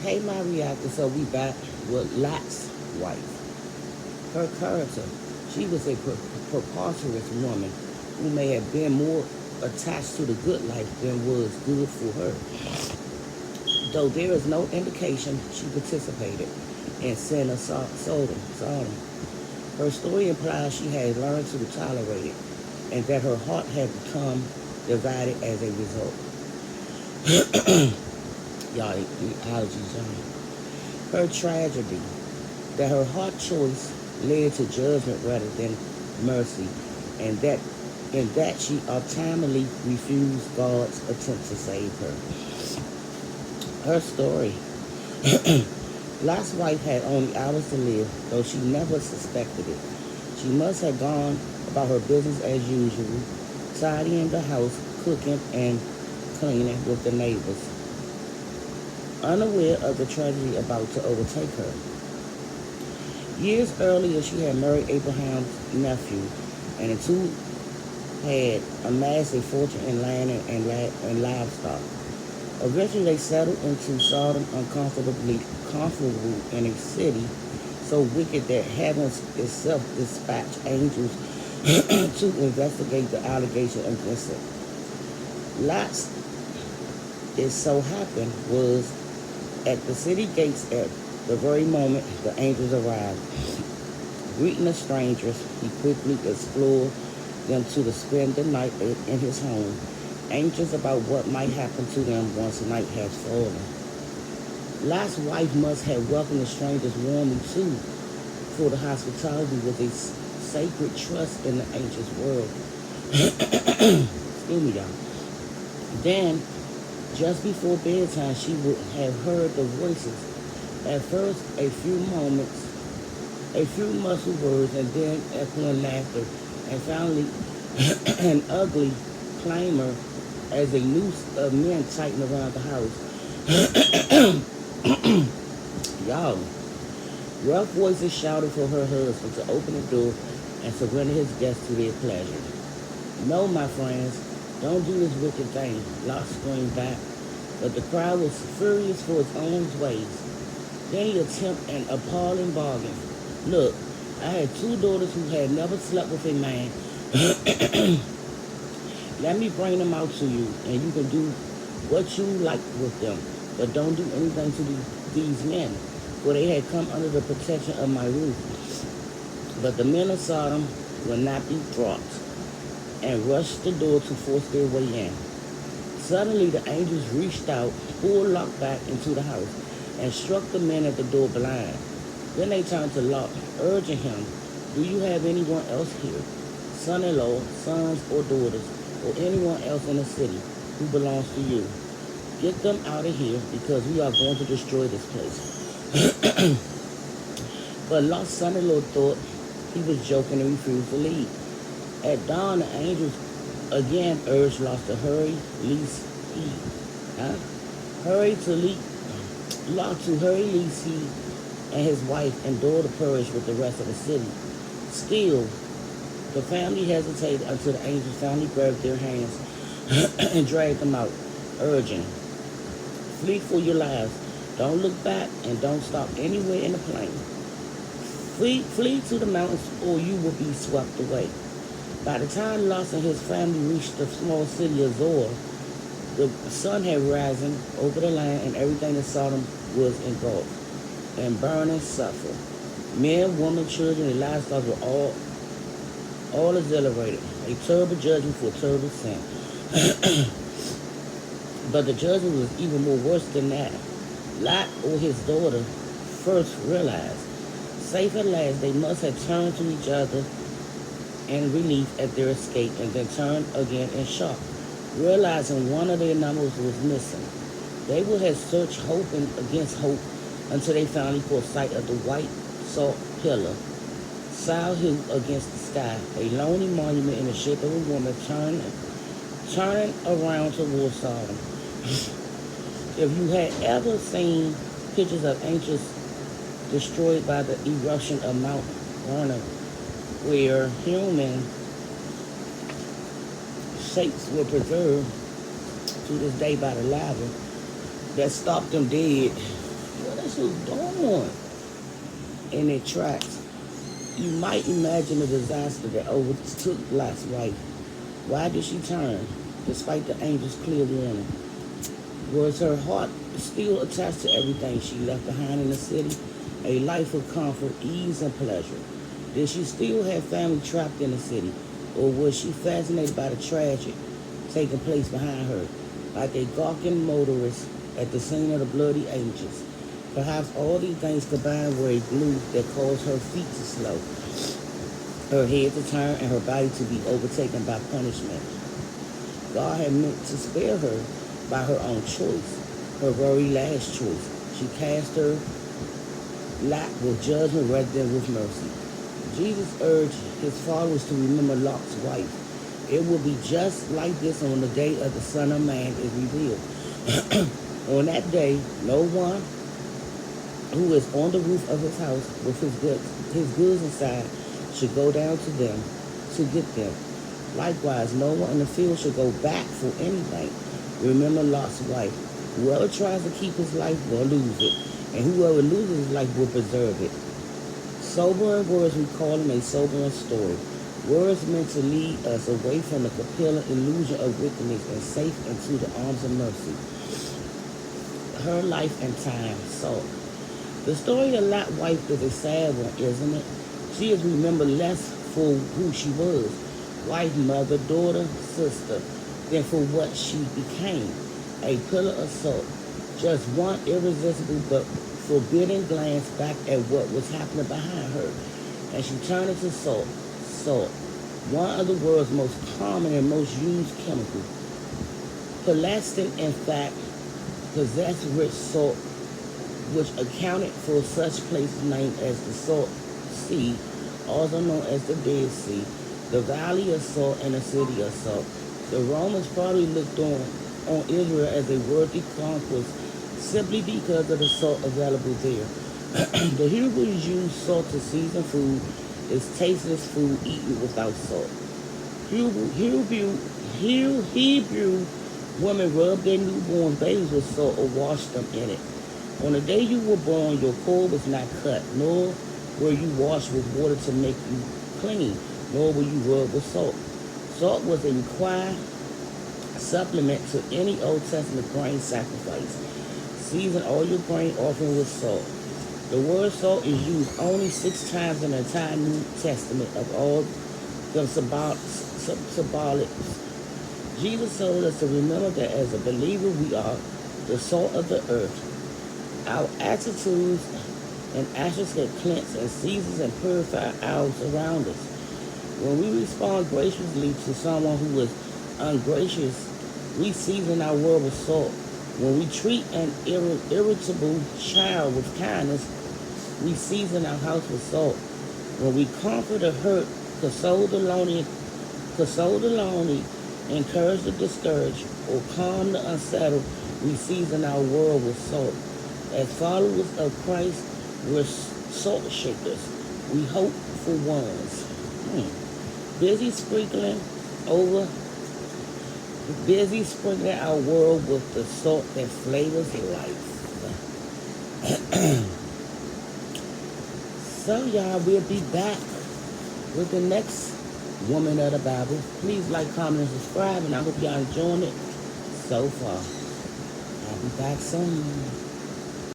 Hey, my reactor, so we back with Lot's wife. Her character, she was a preposterous woman who may have been more attached to the good life than was good for her. Though there is no indication she participated in sin or Sodom. Her story implies she had learned to tolerate it and that her heart had become divided as a result. Y'all, allergies, y'all. Her tragedy, that her heart choice led to judgment rather than mercy, and that she ultimately refused God's attempt to save her. Her story. Lot's wife had only hours to live, though she never suspected it. She must have gone about her business as usual, tidying the house, cooking, and cleaning with the neighbors, unaware of the tragedy about to overtake her. Years earlier, she had married Abraham's nephew, and the two had amassed a fortune in land and livestock. Eventually, they settled into Sodom uncomfortably comfortable in a city so wicked that heaven itself dispatched angels to investigate the allegation against it. Lot's, it so happened, was at the city gates at the very moment the angels arrived. Greeting the strangers, he quickly explored them to spend the night in his home, anxious about what might happen to them once night has fallen. Lot's wife must have welcomed the strangers warmly too, for the hospitality was a sacred trust in the ancient world. Excuse me, y'all. Then, just before bedtime, she would have heard the voices. At first, a few muffled words, and then echoing laughter, and finally, an ugly clamor as a noose of men tightened around the house. Y'all, rough voices shouted for her husband to open the door and surrender his guests to their pleasure. No, my friends, don't do this wicked thing, Lot screamed back, but the crowd was furious for its own ways. Then he attempted an appalling bargain. Look, I had two daughters who had never slept with a man. Let me bring them out to you, and you can do what you like with them, but don't do anything to these men, for they had come under the protection of my roof. But the men of Sodom will not be dropped, and rushed the door to force their way in. Suddenly the angels reached out, pulled Lot back into the house, and struck the men at the door blind. Then they turned to Lot, urging him, do you have anyone else here, son-in-law, sons or daughters, or anyone else in the city who belongs to you? Get them out of here, because we are going to destroy this place. But Lot's son-in-law thought he was joking and refused to leave. At dawn, the angels again urged Lot to hurry, lest he, huh? hurry to leave, Lot to hurry, lest he and his wife and daughter perish with the rest of the city. Still, the family hesitated until the angels finally grabbed their hands and dragged them out, urging, flee for your lives. Don't look back and don't stop anywhere in the plain. Flee to the mountains or you will be swept away. By the time Lot and his family reached the small city of Zoar, the sun had risen over the land and everything in Sodom was engulfed and burned and suffered. Men, women, children, and livestock were all exhilarated. A terrible judgment for a terrible sin. But the judgment was even more worse than that. Lot or his daughter first realized, safe at last, they must have turned to each other in relief at their escape and then turned again in shock, realizing one of their numbers was missing. They would have searched hope and against hope until they finally caught sight of the white salt pillar, Hill against the sky, a lonely monument in the shape of a woman turning around towards Sodom. If you had ever seen pictures of angels destroyed by the eruption of Mount Vernon, where human shapes were preserved to this day by the lava that stopped them dead, was gone in their tracks. You might imagine the disaster that overtook Lot's wife. Why did she turn, despite the angel's clear warning? Was her heart still attached to everything she left behind in the city? A life of comfort, ease, and pleasure. Did she still have family trapped in the city? Or was she fascinated by the tragic taking place behind her, like a gawking motorist at the scene of the bloody angels? Perhaps all these things combined were a glue that caused her feet to slow, her head to turn, and her body to be overtaken by punishment. God had meant to spare her by her own choice, her very last choice. She cast her lot with judgment rather than with mercy. Jesus urged his followers to remember Lot's wife. It will be just like this on the day of the Son of Man is revealed. On that day, no one who is on the roof of his house with his goods inside should go down to them to get them. Likewise, no one in the field should go back for anything. Remember Lot's wife. Whoever tries to keep his life will lose it, and whoever loses his life will preserve it. Sobering words recalling a sobering story. Words meant to lead us away from the compelling illusion of wickedness and safe into the arms of mercy. Her life and time, Salt. The story of Lot's wife is a sad one, isn't it? She is remembered less for who she was, wife, mother, daughter, sister, than for what she became, a pillar of salt. Just one irresistible but forbidding glance back at what was happening behind her, and she turned into salt. Salt, one of the world's most common and most used chemicals. Pelastin, in fact, possessed rich salt, which accounted for such places named as the Salt Sea, also known as the Dead Sea, the Valley of Salt, and the City of Salt. The Romans probably looked on Israel as a worthy conquest simply because of the salt available there. The Hebrews used salt to season food. It's tasteless food eaten without salt. Hebrew women rubbed their newborn babies with salt or washed them in it. On the day you were born, your cord was not cut, nor were you washed with water to make you clean, nor were you rubbed with salt. Salt was a required supplement to any Old Testament grain sacrifice. Season all your grain offering with salt. The word salt is used only 6 times in the entire New Testament of all the symbolics. Jesus told us to remember that as a believer we are the salt of the earth. Our attitudes and actions can cleanse and season and purify ours around us. When we respond graciously to someone who is ungracious, we season our word with salt. When we treat an irritable child with kindness, we season our house with salt. When we comfort the hurt, console the lonely, encourage the discouraged, or calm the unsettled, we season our world with salt. As followers of Christ, we're salt shakers. We hope for ones. Busy sprinkling our world with the salt that flavors life. So y'all, we'll be back with the next Woman of the Bible. Please like, comment, and subscribe, and I hope y'all enjoying it so far. I'll be back soon.